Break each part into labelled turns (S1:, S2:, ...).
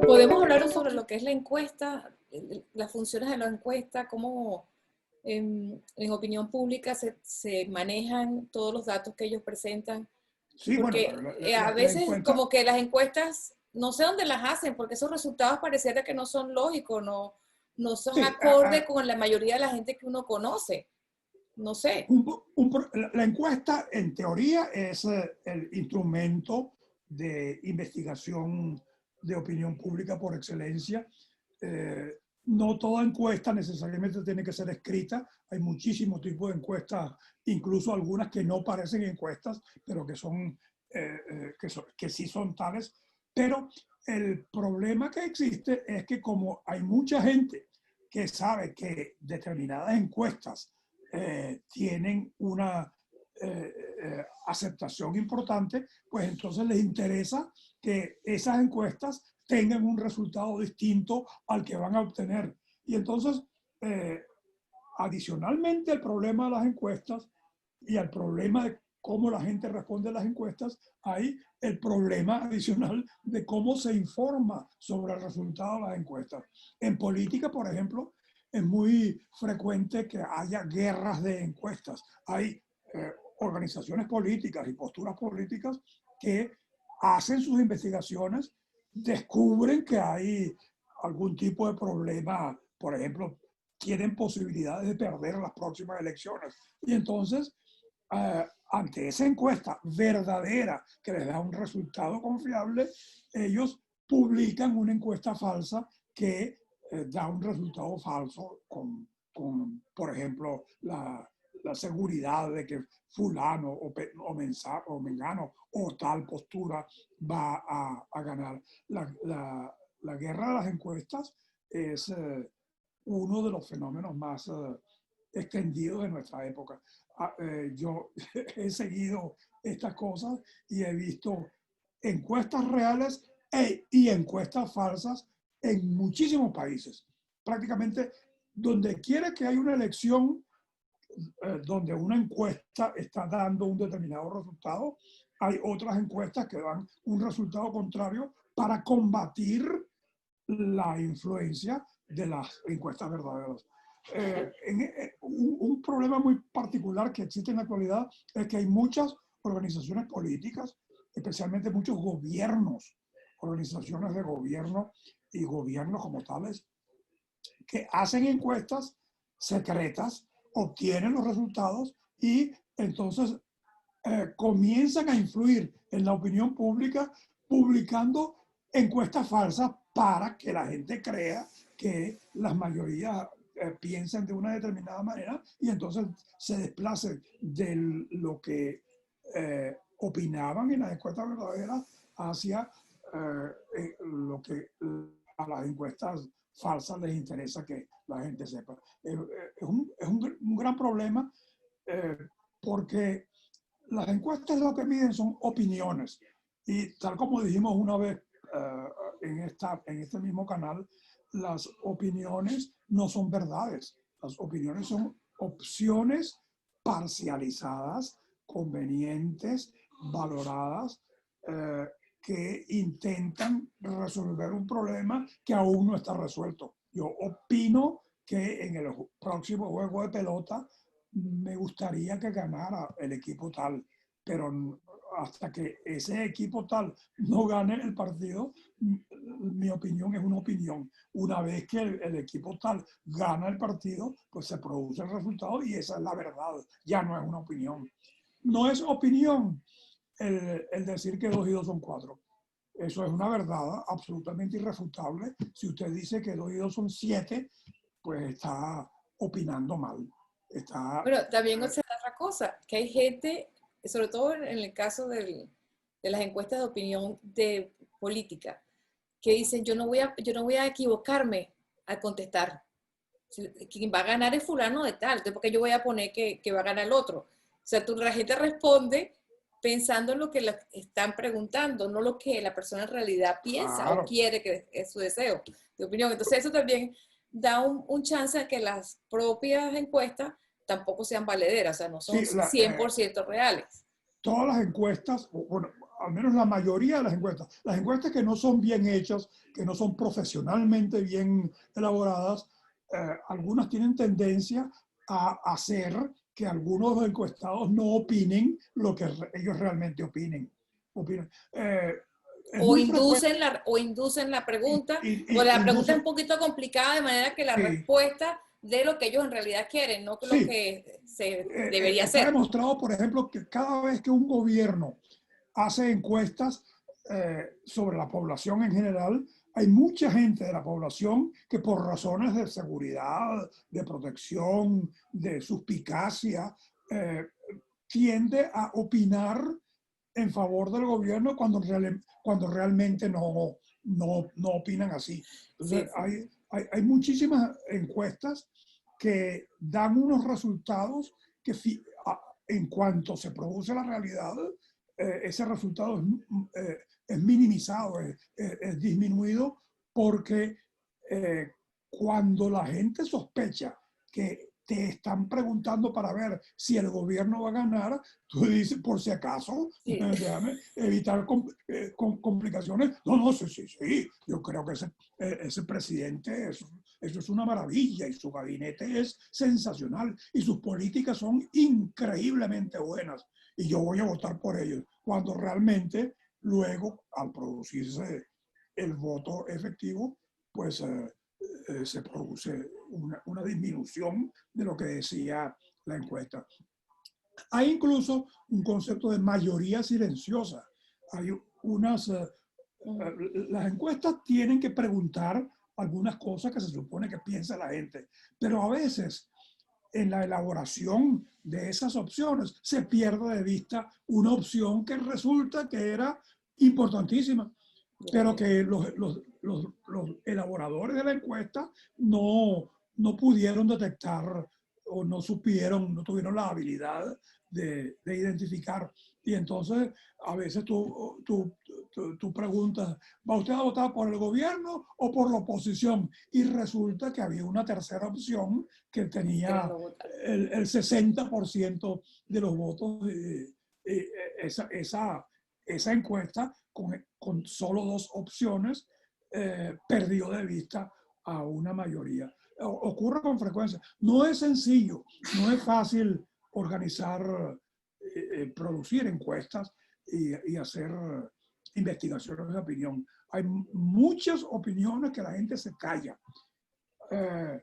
S1: Podemos hablar sobre lo que es la encuesta, las funciones de la encuesta, cómo en opinión pública se manejan todos los datos que ellos presentan,
S2: Sí, bueno,
S1: porque a
S2: la
S1: veces
S2: encuesta,
S1: como que las encuestas, no sé dónde las hacen, porque esos resultados pareciera que no son lógicos, no son
S2: sí,
S1: acorde con la mayoría de la gente que uno conoce, no sé.
S2: la encuesta en teoría es el instrumento de investigación de opinión pública por excelencia. No toda encuesta necesariamente tiene que ser escrita. Hay muchísimos tipos de encuestas, incluso algunas que no parecen encuestas, pero que sí son tales. Pero el problema que existe es que como hay mucha gente que sabe que determinadas encuestas tienen una aceptación importante, pues entonces les interesa que esas encuestas tengan un resultado distinto al que van a obtener. Y entonces, eh, adicionalmente al problema de las encuestas y al problema de cómo la gente responde a las encuestas, hay el problema adicional de cómo se informa sobre el resultado de las encuestas. En política, por ejemplo, es muy frecuente que haya guerras de encuestas. Hay organizaciones políticas y posturas políticas que hacen sus investigaciones, descubren que hay algún tipo de problema, por ejemplo, tienen posibilidades de perder las próximas elecciones. Y entonces, ante esa encuesta verdadera que les da un resultado confiable, ellos publican una encuesta falsa que da un resultado falso por ejemplo, la seguridad de que fulano o mengano o tal postura va a ganar. La guerra de las encuestas es uno de los fenómenos más extendidos de nuestra época. Yo he seguido estas cosas y he visto encuestas reales y encuestas falsas en muchísimos países. Prácticamente donde quiera que haya una elección donde una encuesta está dando un determinado resultado, hay otras encuestas que dan un resultado contrario para combatir la influencia de las encuestas verdaderas. Un problema muy particular que existe en la actualidad es que hay muchas organizaciones políticas, especialmente muchos gobiernos, organizaciones de gobierno y gobiernos como tales, que hacen encuestas secretas, obtienen los resultados y entonces comienzan a influir en la opinión pública publicando encuestas falsas para que la gente crea que las mayorías piensan de una determinada manera y entonces se desplacen de lo que opinaban en las encuestas verdaderas hacia lo que a las encuestas falsas les interesa que la gente sepa. Es un gran problema porque las encuestas lo que miden son opiniones. Y tal como dijimos una vez en este mismo canal, las opiniones no son verdades. Las opiniones son opciones parcializadas, convenientes, valoradas, que intentan resolver un problema que aún no está resuelto. Yo opino que en el próximo juego de pelota me gustaría que ganara el equipo tal, pero hasta que ese equipo tal no gane el partido, mi opinión es una opinión. Una vez que el equipo tal gana el partido, pues se produce el resultado y esa es la verdad, ya no es una opinión. No es opinión el decir que 2 y 2 son 4. Eso es una verdad absolutamente irrefutable. Si usted dice que 2 y 2 son 7, pues está opinando mal. Está,
S1: Bueno, también se da otra cosa, que hay gente, sobre todo en el caso de las encuestas de opinión de política, que dicen, yo no voy a equivocarme al contestar. Quien va a ganar es fulano de tal, entonces porque yo voy a poner que va a ganar el otro. O sea, la gente responde pensando en lo que le están preguntando, no lo que la persona en realidad piensa o
S2: Claro.
S1: quiere, que es su deseo de opinión. Entonces eso también da un chance a que las propias encuestas tampoco sean valederas, o sea, no son
S2: Sí,
S1: 100% reales.
S2: todas las encuestas, bueno, al menos la mayoría de las encuestas que no son bien hechas, que no son profesionalmente bien elaboradas, algunas tienen tendencia a hacer que algunos de los encuestados no opinen lo que ellos realmente opinen. Es muy frecuente.
S1: O inducen la pregunta, o la pregunta es un
S2: Induce,
S1: poquito complicada de manera que la
S2: sí,
S1: respuesta de lo que ellos en realidad quieren, no lo
S2: sí,
S1: que se debería
S2: está
S1: hacer.
S2: demostrado, por ejemplo, que cada vez que un gobierno hace encuestas sobre la población en general, hay mucha gente de la población que por razones de seguridad, de protección, de suspicacia, eh, tiende a opinar en favor del gobierno cuando realmente no opinan así.
S1: Sí,
S2: Entonces,
S1: sí.
S2: hay muchísimas encuestas que dan unos resultados que en cuanto se produce la realidad, ese resultado es minimizado, es disminuido, porque cuando la gente sospecha que te están preguntando para ver si el gobierno va a ganar, tú dices, por si acaso,
S1: Sí.
S2: déjame evitar complicaciones. No, no, sí, sí, sí, yo creo que ese presidente, eso es una maravilla y su gabinete es sensacional y sus políticas son increíblemente buenas y yo voy a votar por ellos, cuando realmente luego, al producirse el voto efectivo, pues se produce una disminución de lo que decía la encuesta. Hay incluso un concepto de mayoría silenciosa. Hay unas, las encuestas tienen que preguntar algunas cosas que se supone que piensa la gente, pero a veces en la elaboración de esas opciones se pierde de vista una opción que resulta que era importantísima, pero que los elaboradores de la encuesta no pudieron detectar o no supieron, no tuvieron la habilidad de identificar. Y entonces a veces tú preguntas, ¿va usted a votar por el gobierno o por la oposición? Y resulta que había una tercera opción que
S1: Que
S2: tenía
S1: no votar.
S2: el 60% de los votos. Esa, esa, esa encuesta con solo dos opciones perdió de vista a una mayoría. Ocurre con frecuencia. No es sencillo, no es fácil organizar, producir encuestas y hacer investigaciones de opinión. Hay muchas opiniones que la gente se calla. Eh,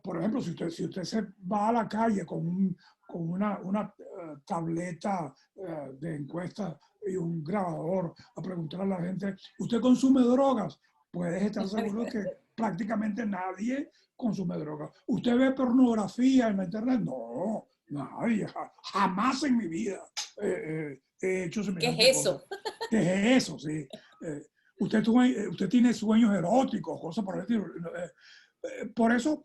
S2: por ejemplo, si usted se va a la calle con una tableta de encuesta y un grabador a preguntar a la gente, ¿usted consume drogas? Puedes estar seguro que prácticamente nadie consume drogas. ¿Usted ve pornografía en la internet? No, nadie, jamás en mi vida he hecho
S1: ¿Qué
S2: semejante
S1: es
S2: cosa.
S1: eso?
S2: ¿Qué es eso? Sí. Usted tiene sueños eróticos, cosas por el estilo. Por eso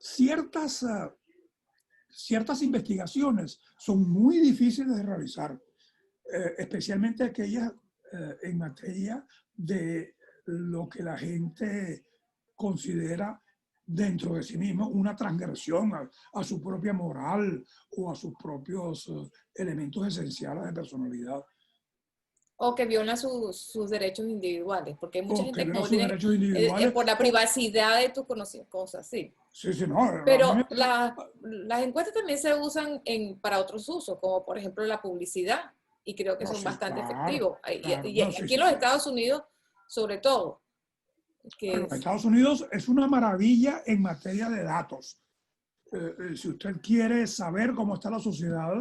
S2: ciertas, ciertas investigaciones son muy difíciles de realizar, especialmente aquellas en materia de lo que la gente considera dentro de sí mismo una transgresión a su propia moral o a sus propios elementos esenciales de personalidad.
S1: O que viola sus derechos individuales, porque hay mucha
S2: O que
S1: gente que
S2: viola
S1: no
S2: sus
S1: tiene,
S2: derechos individuales.
S1: por la
S2: O,
S1: privacidad de tus cosas, sí.
S2: sí, sí, no, a mí
S1: Pero
S2: me,
S1: las encuestas también se usan para otros usos, como por ejemplo la publicidad, y creo que
S2: no,
S1: son
S2: sí,
S1: bastante
S2: claro,
S1: efectivos.
S2: claro,
S1: Y
S2: no, sí,
S1: aquí en
S2: sí,
S1: los
S2: sí.
S1: Estados Unidos, sobre todo, que
S2: Bueno, Estados Unidos es una maravilla en materia de datos. Si usted quiere saber cómo está la sociedad,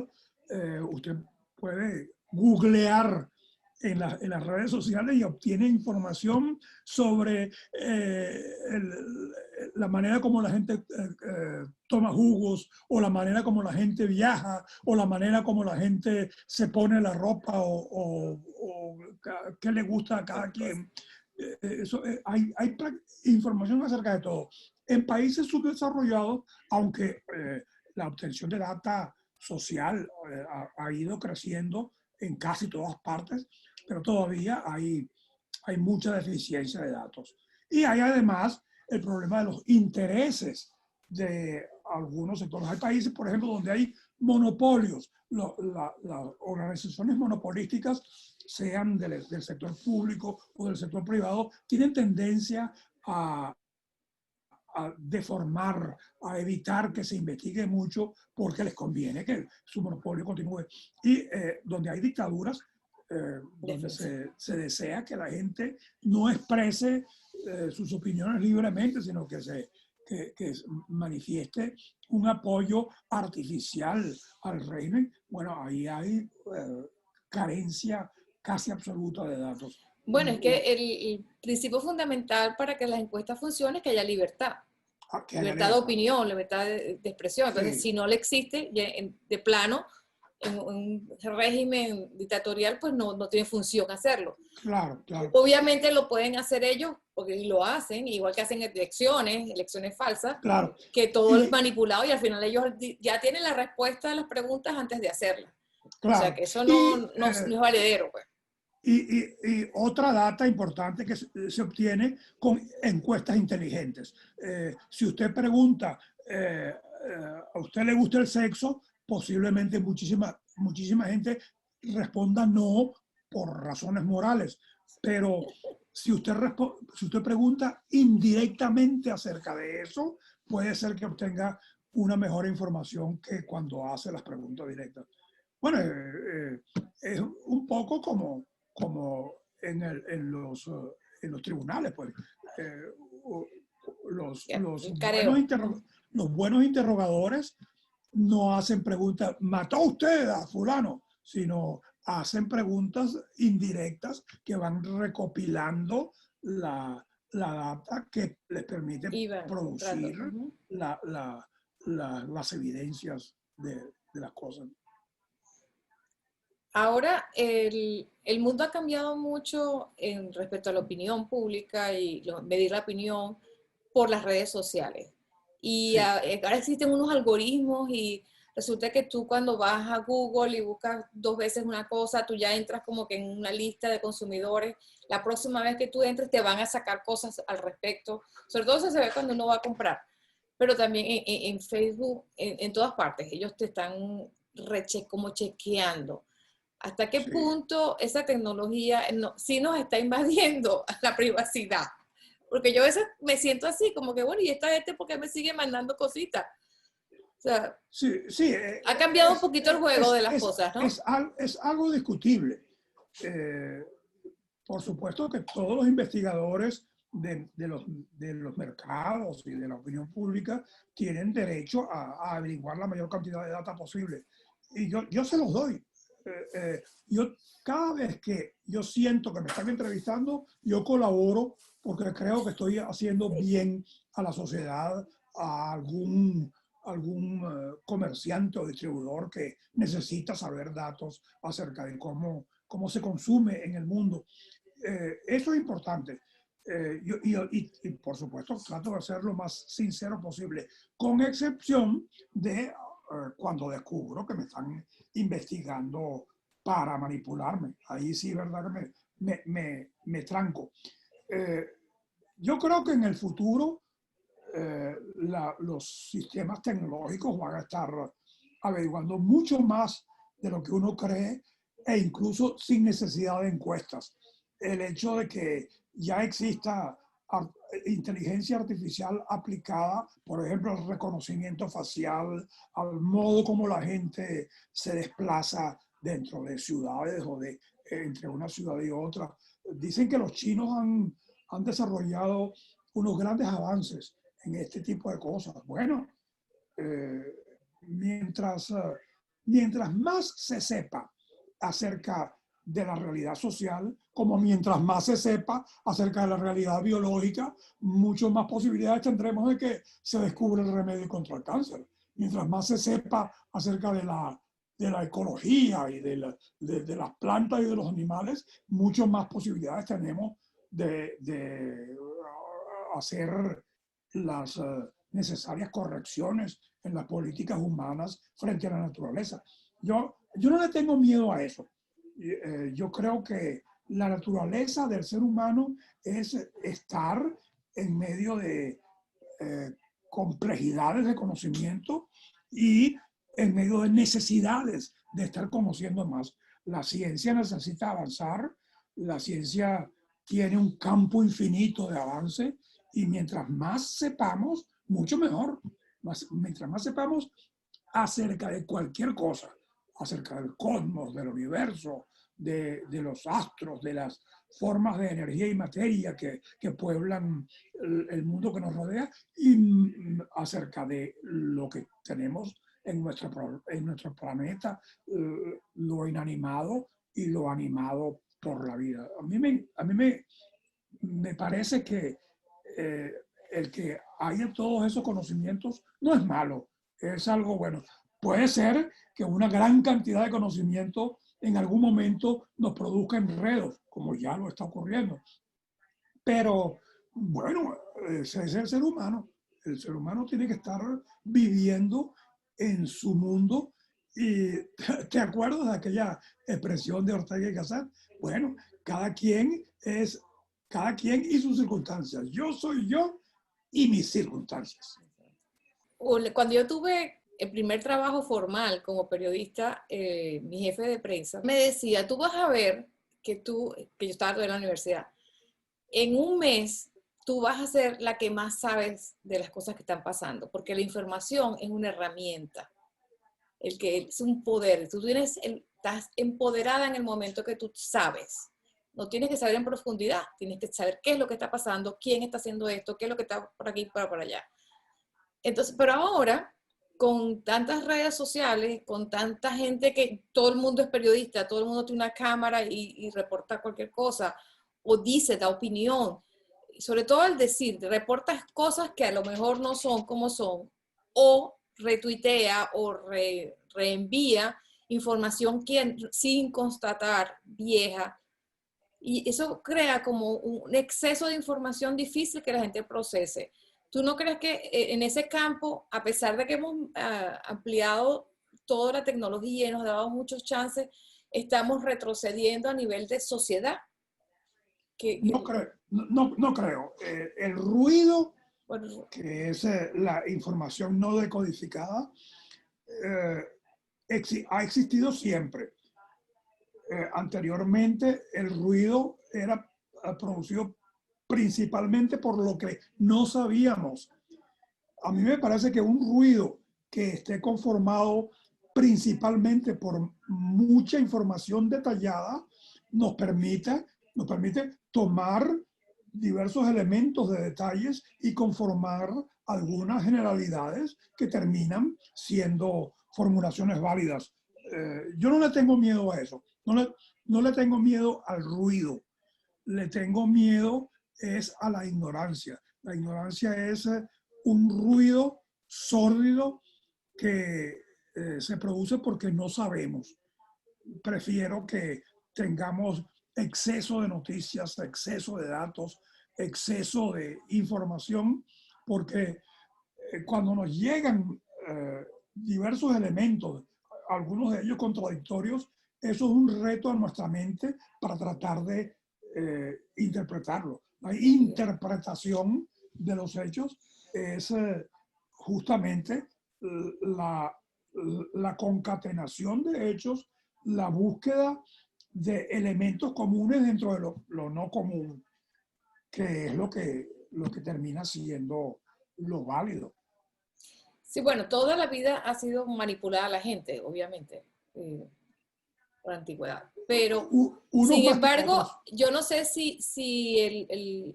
S2: usted puede googlear en las redes sociales y obtiene información sobre la manera como la gente toma jugos, o la manera como la gente viaja, o la manera como la gente se pone la ropa, o qué le gusta a cada quien. Hay información acerca de todo. En países subdesarrollados, aunque la obtención de data social ha ido creciendo en casi todas partes, pero todavía hay mucha deficiencia de datos. Y hay además el problema de los intereses de algunos sectores. Hay países, por ejemplo, donde hay monopolios. Las organizaciones monopolísticas, sean del sector público o del sector privado, tienen tendencia a deformar, a evitar que se investigue mucho porque les conviene que su monopolio continúe. Y donde hay dictaduras, donde se desea que la gente no exprese sus opiniones libremente, sino que manifieste un apoyo artificial al régimen, bueno, ahí hay carencia casi absoluta de datos.
S1: Bueno, es que el principio fundamental para que las encuestas funcionen es que haya libertad.
S2: Que haya
S1: libertad de opinión, libertad de expresión. Entonces,
S2: sí.
S1: si no le existe, de plano, en un régimen dictatorial, pues no tiene función hacerlo.
S2: Claro, claro.
S1: Obviamente lo pueden hacer ellos, porque lo hacen, igual que hacen elecciones falsas,
S2: claro.
S1: que todo es manipulado y al final ellos ya tienen la respuesta a las preguntas antes de hacerlas.
S2: Claro.
S1: O sea, que eso no es valedero, pues.
S2: Y otra data importante que se obtiene con encuestas inteligentes. Si usted pregunta, ¿a usted le gusta el sexo? Posiblemente muchísima gente responda no por razones morales. Pero si usted pregunta indirectamente acerca de eso, puede ser que obtenga una mejor información que cuando hace las preguntas directas. Bueno, es un poco como en los tribunales, pues. Los buenos interrogadores no hacen preguntas, ¿mató usted a fulano? Sino hacen preguntas indirectas que van recopilando la data que les permite producir las evidencias de las cosas.
S1: Ahora, el mundo ha cambiado mucho en respecto a la opinión pública y medir la opinión por las redes sociales. Y sí. Ahora existen unos algoritmos y resulta que tú cuando vas a Google y buscas 2 veces una cosa, tú ya entras como que en una lista de consumidores. La próxima vez que tú entres te van a sacar cosas al respecto. Sobre todo eso se ve cuando uno va a comprar. Pero también en Facebook, en todas partes, ellos te están como chequeando. ¿Hasta qué punto esa tecnología sí nos está invadiendo la privacidad? Porque yo a veces me siento así, como que, bueno, ¿y esta gente por qué me sigue mandando cositas? O sea,
S2: sí,
S1: ha cambiado un poquito el juego de las cosas, ¿no?
S2: Es algo discutible. Por supuesto que todos los investigadores de los mercados y de la opinión pública tienen derecho a averiguar la mayor cantidad de data posible. Y yo se los doy. Yo cada vez que yo siento que me están entrevistando, yo colaboro porque creo que estoy haciendo bien a la sociedad, a algún comerciante o distribuidor que necesita saber datos acerca de cómo se consume en el mundo. Eso es importante. Y por supuesto trato de ser lo más sincero posible, con excepción de cuando descubro que me están investigando para manipularme. Ahí sí, verdad que me tranco. Yo creo que en el futuro los sistemas tecnológicos van a estar averiguando mucho más de lo que uno cree e incluso sin necesidad de encuestas. El hecho de que ya exista inteligencia artificial aplicada, por ejemplo, al reconocimiento facial, al modo como la gente se desplaza dentro de ciudades o entre una ciudad y otra. Dicen que los chinos han desarrollado unos grandes avances en este tipo de cosas. Bueno, mientras más se sepa acerca de la realidad social, como mientras más se sepa acerca de la realidad biológica, mucho más posibilidades tendremos de que se descubra el remedio contra el cáncer. Mientras más se sepa acerca de la ecología y de las plantas y de los animales, mucho más posibilidades tenemos de hacer necesarias correcciones en las políticas humanas frente a la naturaleza. Yo no le tengo miedo a eso. Yo creo que la naturaleza del ser humano es estar en medio de complejidades de conocimiento y en medio de necesidades de estar conociendo más. La ciencia necesita avanzar, la ciencia tiene un campo infinito de avance y mientras más sepamos, mucho mejor. Mientras más sepamos acerca de cualquier cosa, acerca del cosmos, del universo, de los astros, de las formas de energía y materia que pueblan el mundo que nos rodea y acerca de lo que tenemos en nuestro planeta, lo inanimado y lo animado por la vida. A mí me parece que eh, el que haya todos esos conocimientos no es malo, es algo bueno. Puede ser que una gran cantidad de conocimiento en algún momento nos produzca enredos, como ya lo está ocurriendo. Pero bueno, ese es el ser humano. El ser humano tiene que estar viviendo en su mundo. ¿Y te acuerdas de aquella expresión de Ortega y Gasset? Bueno, cada quien y sus circunstancias. Yo soy yo y mis circunstancias.
S1: Cuando yo tuve el primer trabajo formal como periodista, mi jefe de prensa me decía, tú vas a ver que yo estaba todavía en la universidad, en un mes tú vas a ser la que más sabes de las cosas que están pasando, porque la información es una herramienta, el que es un poder. Tú estás empoderada en el momento que tú sabes. No tienes que saber en profundidad, tienes que saber qué es lo que está pasando, quién está haciendo esto, qué es lo que está por aquí, por allá. Entonces, pero ahora, con tantas redes sociales, con tanta gente que todo el mundo es periodista, todo el mundo tiene una cámara y reporta cualquier cosa, o dice, da opinión, sobre todo al decir, reportas cosas que a lo mejor no son como son, o retuitea o reenvía información que, sin constatar vieja, y eso crea como un exceso de información difícil que la gente procese. ¿Tú no crees que en ese campo, a pesar de que hemos ampliado toda la tecnología y nos ha dado muchos chances, estamos retrocediendo a nivel de sociedad?
S2: No creo. El ruido,
S1: Bueno,
S2: que es la información no decodificada, ha existido siempre. Anteriormente el ruido era producido principalmente por lo que no sabíamos. A mí me parece que un ruido que esté conformado principalmente por mucha información detallada nos permite tomar diversos elementos de detalles y conformar algunas generalidades que terminan siendo formulaciones válidas. Yo no le tengo miedo a eso. No le tengo miedo al ruido, le tengo miedo es a la ignorancia. La ignorancia es un ruido sórdido que se produce porque no sabemos. Prefiero que tengamos exceso de noticias, exceso de datos, exceso de información, porque cuando nos llegan diversos elementos, algunos de ellos contradictorios, eso es un reto a nuestra mente para tratar de interpretarlo. La interpretación de los hechos es justamente la, la concatenación de hechos, la búsqueda de elementos comunes dentro de lo no común, que es lo que termina siendo lo válido.
S1: sí, bueno, toda la vida ha sido manipulada la gente, obviamente, por antigüedad. Pero,
S2: Unos
S1: sin
S2: más que
S1: embargo,
S2: otros.
S1: yo no sé si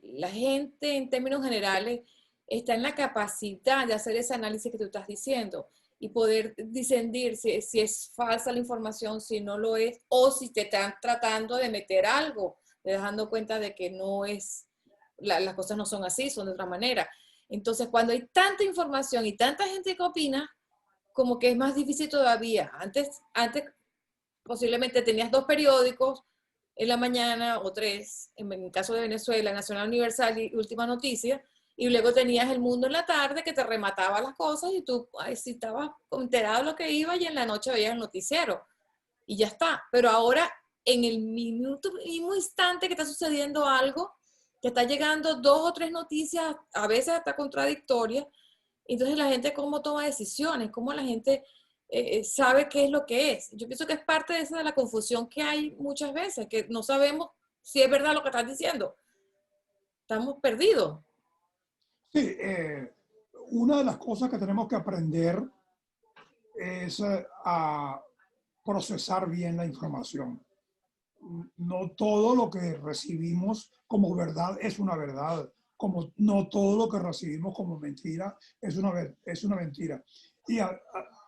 S1: la gente en términos generales está en la capacidad de hacer ese análisis que tú estás diciendo y poder discernir si es falsa la información, si no lo es, o si te están tratando de meter algo, te das dando cuenta de que no es, las cosas no son así, son de otra manera. Entonces, cuando hay tanta información y tanta gente que opina, como que es más difícil todavía. Antes posiblemente tenías 2 periódicos en la mañana o 3, en el caso de Venezuela, Nacional Universal y Última Noticia, y luego tenías El Mundo en la tarde que te remataba las cosas y tú, ay, si estabas enterado de lo que iba, y en la noche veías el noticiero y ya está. Pero ahora, en el mismo instante que está sucediendo algo, que está llegando 2 o 3 noticias, a veces hasta contradictorias, entonces la gente cómo toma decisiones, cómo la gente sabe qué es lo que es. Yo pienso que es parte de esa de la confusión que hay muchas veces, que no sabemos si es verdad lo que estás diciendo. Estamos perdidos.
S2: Sí, una de las cosas que tenemos que aprender es a procesar bien la información. No todo lo que recibimos como verdad es una verdad, como no todo lo que recibimos como mentira es una mentira. Y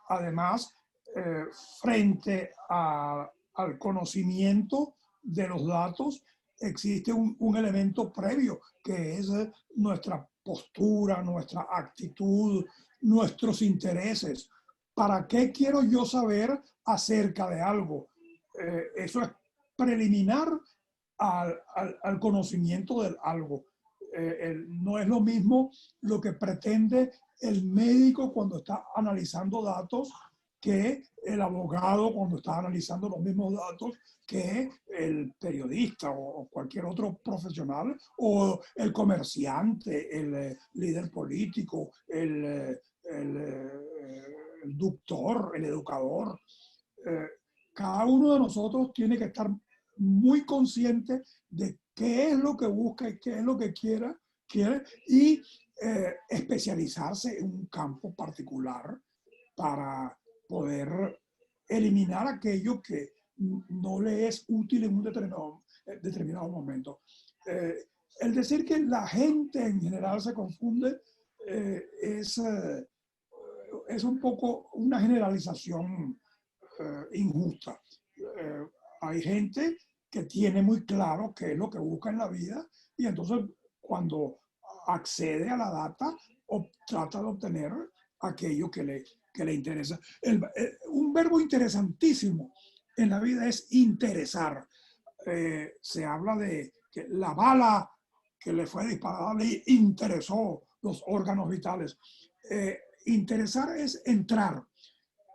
S2: además, eh, frente al conocimiento de los datos, existe un elemento previo que es nuestra postura, nuestra actitud, nuestros intereses. ¿Para qué quiero yo saber acerca de algo? Eso es preliminar al conocimiento del algo. No es lo mismo lo que pretende el médico cuando está analizando datos que el abogado cuando está analizando los mismos datos que el periodista o cualquier otro profesional o el comerciante, el líder político, el doctor, el educador. Eh, Cada uno de nosotros tiene que estar muy consciente de qué es lo que busca y qué es lo que quiere y especializarse en un campo particular para poder eliminar aquello que no le es útil en un determinado momento. Eh, el decir que la gente en general se confunde es un poco una generalización injusta. Eh, Hay gente que tiene muy claro qué es lo que busca en la vida y entonces cuando accede a la data o trata de obtener aquello que le interesa. Un verbo interesantísimo en la vida es interesar. Se habla de que la bala que le fue disparada le interesó los órganos vitales. Interesar es entrar.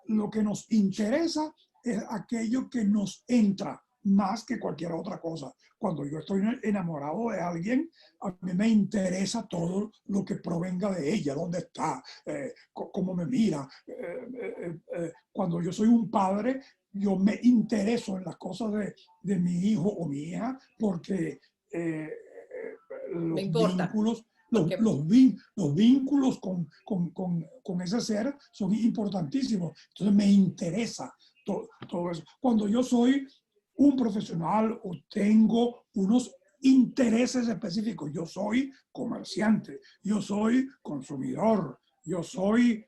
S2: Lo que nos interesa es aquello que nos entra más que cualquier otra cosa. Cuando yo estoy enamorado de alguien, a mí me interesa todo lo que provenga de ella, dónde está, cómo me mira. Cuando yo soy un padre, yo me intereso en las cosas de mi hijo o mi hija porque
S1: Me
S2: los
S1: importa.
S2: vínculos
S1: Porque
S2: los vínculos con ese ser son importantísimos. Entonces me interesa todo eso. Cuando yo soy un profesional o tengo unos intereses específicos, yo soy comerciante, yo soy consumidor, yo soy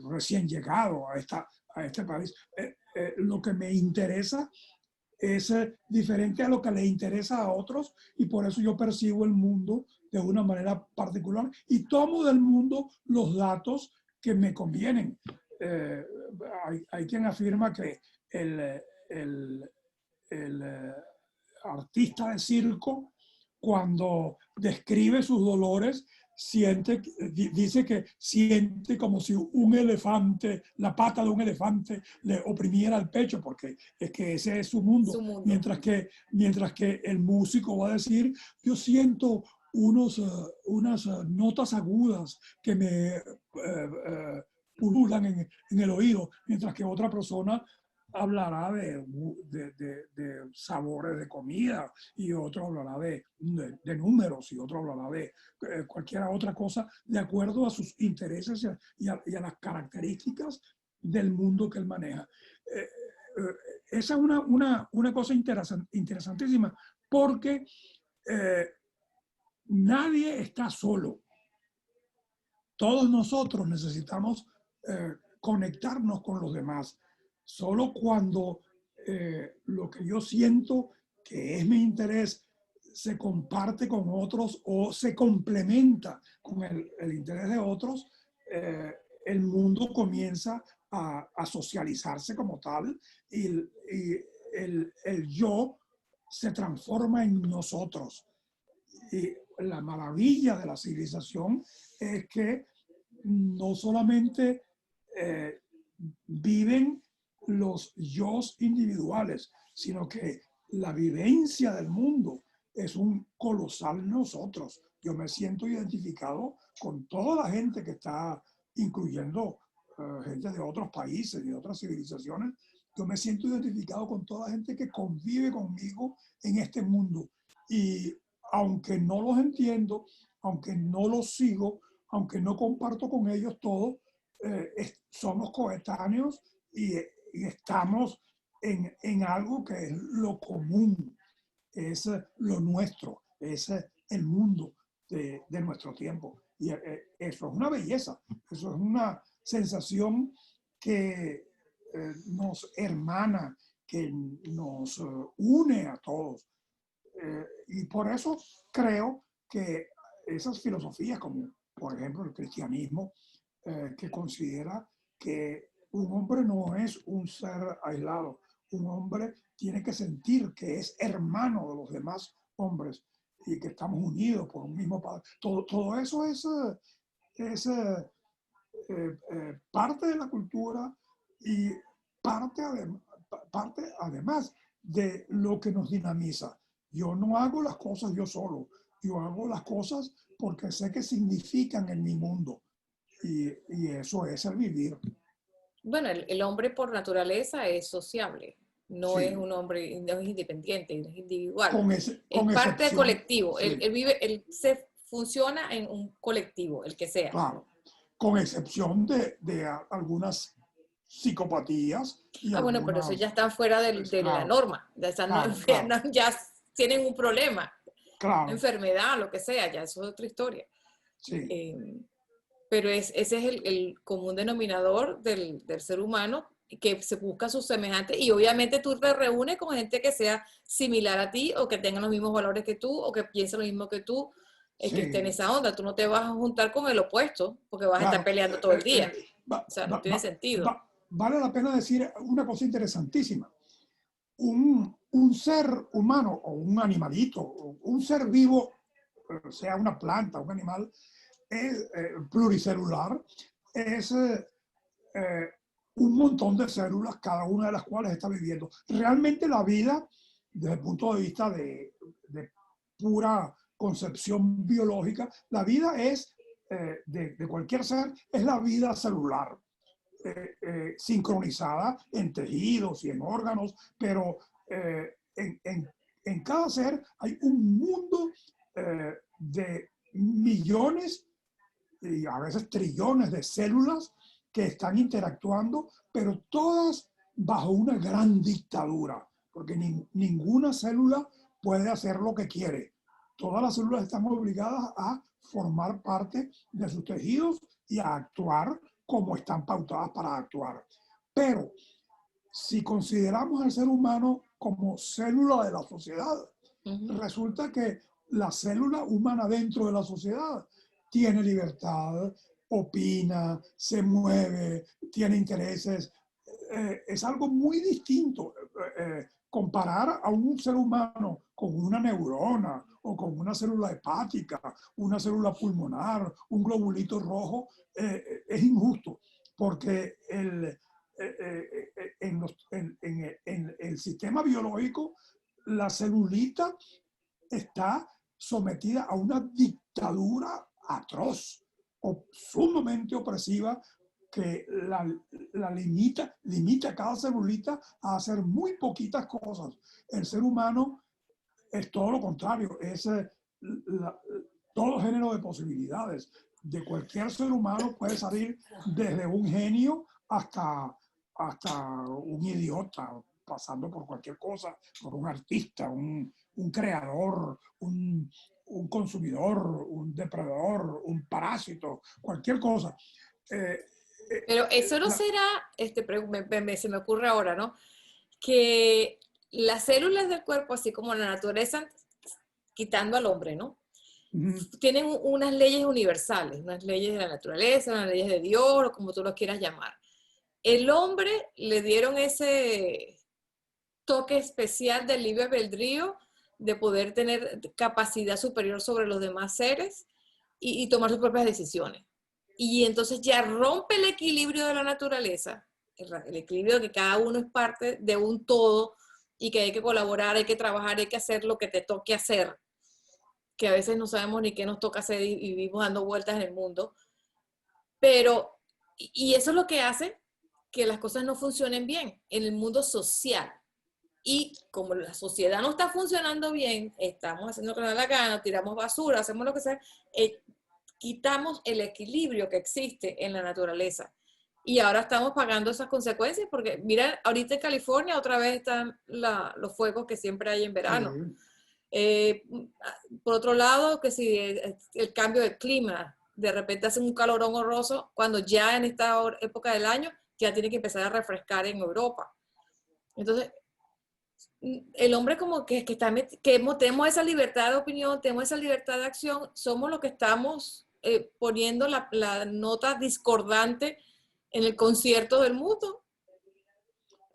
S2: recién llegado a este país. Lo que me interesa es diferente a lo que le interesa a otros y por eso yo percibo el mundo de una manera particular y tomo del mundo los datos que me convienen. Eh, hay quien afirma que el, el, el artista de circo, cuando describe sus dolores, dice que siente como si un elefante, la pata de un elefante le oprimiera el pecho, porque es que ese es su mundo.
S1: su mundo.
S2: Mientras que el músico va a decir, yo siento unas notas agudas que me pululan en el oído, mientras que otra persona hablará de sabores de comida y otro hablará de números y otro hablará de cualquier otra cosa de acuerdo a sus intereses y a las características del mundo que él maneja. Esa es una cosa interesantísima porque nadie está solo. Todos nosotros necesitamos conectarnos con los demás. Solo cuando lo que yo siento que es mi interés se comparte con otros o se complementa con el interés de otros, el mundo comienza a socializarse como tal y el yo se transforma en nosotros. Y la maravilla de la civilización es que no solamente viven los yos individuales, sino que la vivencia del mundo es un colosal nosotros. Yo me siento identificado con toda la gente que está, incluyendo gente de otros países, de otras civilizaciones. Yo me siento identificado con toda la gente que convive conmigo en este mundo. Y aunque no los entiendo, aunque no los sigo, aunque no comparto con ellos todo, somos coetáneos y estamos en algo que es lo común, es lo nuestro, es el mundo de nuestro tiempo. Y eso es una belleza, eso es una sensación que nos hermana, que nos une a todos. Y por eso creo que esas filosofías, como por ejemplo el cristianismo, que considera que un hombre no es un ser aislado, un hombre tiene que sentir que es hermano de los demás hombres y que estamos unidos por un mismo padre. Todo eso es parte de la cultura y parte, parte además de lo que nos dinamiza. Yo no hago las cosas yo solo, yo hago las cosas porque sé que significan en mi mundo y eso es el vivir.
S1: Bueno, el hombre por naturaleza es sociable, no es
S2: Sí,
S1: un hombre, no es independiente, no es individual, es
S2: con
S1: parte del
S2: excepción,
S1: colectivo,
S2: sí,
S1: él se funciona en un colectivo, el que sea.
S2: claro, con excepción de algunas psicopatías y
S1: Ah, bueno, pero eso ya
S2: algunas,
S1: está fuera
S2: pues,
S1: de la
S2: claro,
S1: norma, ya, están,
S2: claro, claro,
S1: ya tienen un problema, una
S2: claro,
S1: enfermedad, lo que sea, ya eso es otra historia.
S2: sí,
S1: Pero ese es el común denominador del ser humano, que se busca sus semejantes y obviamente tú te reúnes con gente que sea similar a ti o que tenga los mismos valores que tú o que piense lo mismo que tú, que esté en
S2: sí,
S1: esa onda. Tú no te vas a juntar con el opuesto porque vas a estar
S2: claro.
S1: peleando todo el día.
S2: Va,
S1: O sea, no
S2: va,
S1: tiene sentido.
S2: vale la pena decir una cosa interesantísima. Un ser humano o un animalito, un ser vivo, sea una planta, un animal, es pluricelular, es un montón de células, cada una de las cuales está viviendo. Realmente la vida, desde el punto de vista de pura concepción biológica, la vida es, de cualquier ser, es la vida celular. Sincronizada en tejidos y en órganos, pero en cada ser hay un mundo de millones y a veces trillones de células que están interactuando, pero todas bajo una gran dictadura, porque ninguna célula puede hacer lo que quiere. Todas las células están obligadas a formar parte de sus tejidos y a actuar como están pautadas para actuar. Pero si consideramos al ser humano como célula de la sociedad, resulta que la célula humana dentro de la sociedad tiene libertad, opina, se mueve, tiene intereses. Es algo muy distinto. Comparar a un ser humano con una neurona o con una célula hepática, una célula pulmonar, un globulito rojo, es injusto, porque en el sistema biológico la celulita está sometida a una dictadura atroz o sumamente opresiva que limita a cada celulita a hacer muy poquitas cosas. El ser humano es todo lo contrario, es todo género de posibilidades. De cualquier ser humano puede salir desde un genio hasta un idiota, pasando por cualquier cosa, por un artista, un creador, un consumidor, un depredador, un parásito, cualquier cosa.
S1: Pero eso no
S2: La,
S1: será, se me ocurre ahora, ¿no? Que las células del cuerpo, así como la naturaleza, quitando al hombre, ¿no? Tienen unas leyes universales, unas leyes de la naturaleza, unas leyes de Dios, o como tú lo quieras llamar. El hombre le dieron ese toque especial del libre albedrío de poder tener capacidad superior sobre los demás seres y tomar sus propias decisiones. Y entonces ya rompe el equilibrio de la naturaleza, el equilibrio de que cada uno es parte de un todo y que hay que colaborar, hay que trabajar, hay que hacer lo que te toque hacer, que a veces no sabemos ni qué nos toca hacer y vivimos dando vueltas en el mundo. Pero, y eso es lo que hace que las cosas no funcionen bien en el mundo social. Y como la sociedad no está funcionando bien, estamos haciendo lo que nos da la gana, tiramos basura, hacemos lo que sea, quitamos el equilibrio que existe en la naturaleza. Y ahora estamos pagando esas consecuencias porque, mira, ahorita en California otra vez están los fuegos que siempre hay en verano. Por otro lado, que si el cambio del clima, de repente hace un calorón horroroso, cuando ya en esta época del año ya tiene que empezar a refrescar en Europa. Entonces, el hombre como que tenemos esa libertad de opinión, tenemos esa libertad de acción, somos los que estamos poniendo la nota discordante en el concierto del mundo.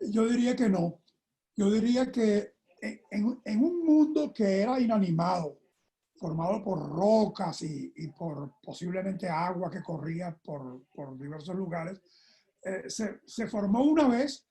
S2: Yo diría que no. Yo diría que en un mundo que era inanimado, formado por rocas y por posiblemente agua que corría por diversos lugares, se formó una vez,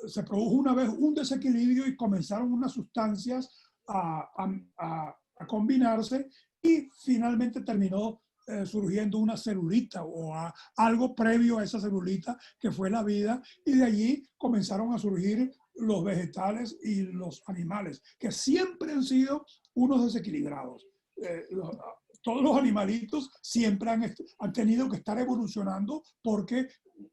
S2: se produjo una vez un desequilibrio y comenzaron unas sustancias a combinarse y finalmente terminó surgiendo una celulita o algo previo a esa celulita que fue la vida, y de allí comenzaron a surgir los vegetales y los animales, que siempre han sido unos desequilibrados. Todos los animalitos siempre han tenido que estar evolucionando porque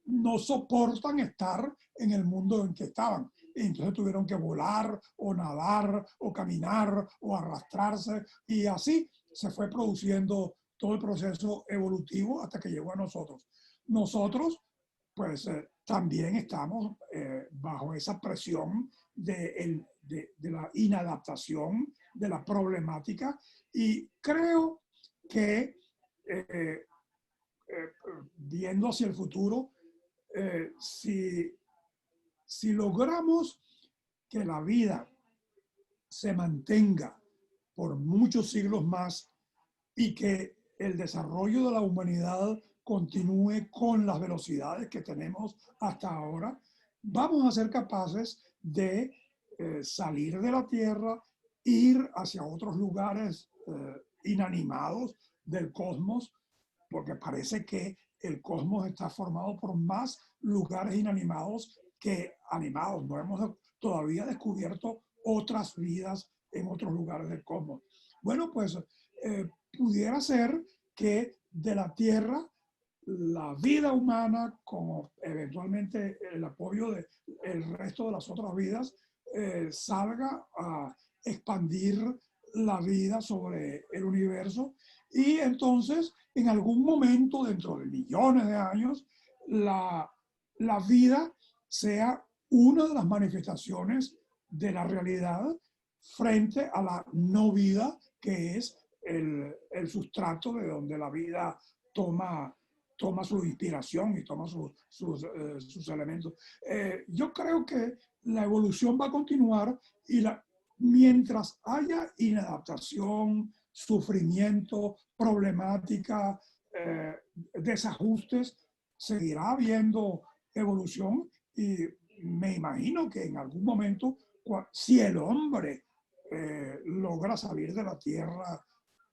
S2: no soportan estar en el mundo en que estaban. Entonces tuvieron que volar o nadar o caminar o arrastrarse, y así se fue produciendo todo el proceso evolutivo hasta que llegó a nosotros. Nosotros, pues, también estamos bajo esa presión de la inadaptación, de la problemática, y creo que viendo hacia el futuro, si logramos que la vida se mantenga por muchos siglos más y que el desarrollo de la humanidad continúe con las velocidades que tenemos hasta ahora, vamos a ser capaces de salir de la Tierra, ir hacia otros lugares inanimados del cosmos, porque parece que el cosmos está formado por más lugares inanimados que animados. No hemos todavía descubierto otras vidas en otros lugares del cosmos. Bueno, pues pudiera ser que de la Tierra la vida humana, con eventualmente el apoyo del resto de las otras vidas, salga a expandir la vida sobre el universo, y entonces en algún momento dentro de millones de años la vida sea una de las manifestaciones de la realidad frente a la no vida, que es el sustrato de donde la vida toma su inspiración y toma sus elementos. Yo creo que la evolución va a continuar, y mientras haya inadaptación, sufrimiento, problemática, desajustes, seguirá habiendo evolución, y me imagino que en algún momento, si el hombre logra salir de la Tierra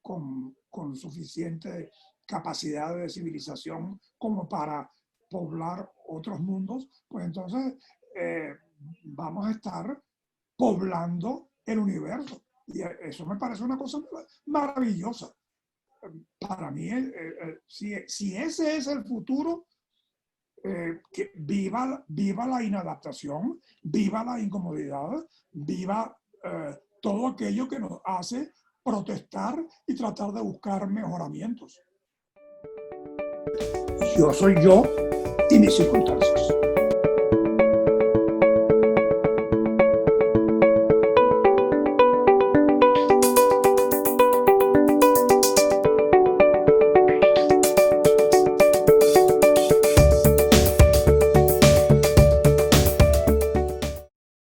S2: con suficiente capacidad de civilización como para poblar otros mundos, pues entonces vamos a estar poblando el universo. Y eso me parece una cosa maravillosa. Para mí, si ese es el futuro, que viva la inadaptación, viva la incomodidad, viva todo aquello que nos hace protestar y tratar de buscar mejoramientos. Yo soy yo y mis circunstancias.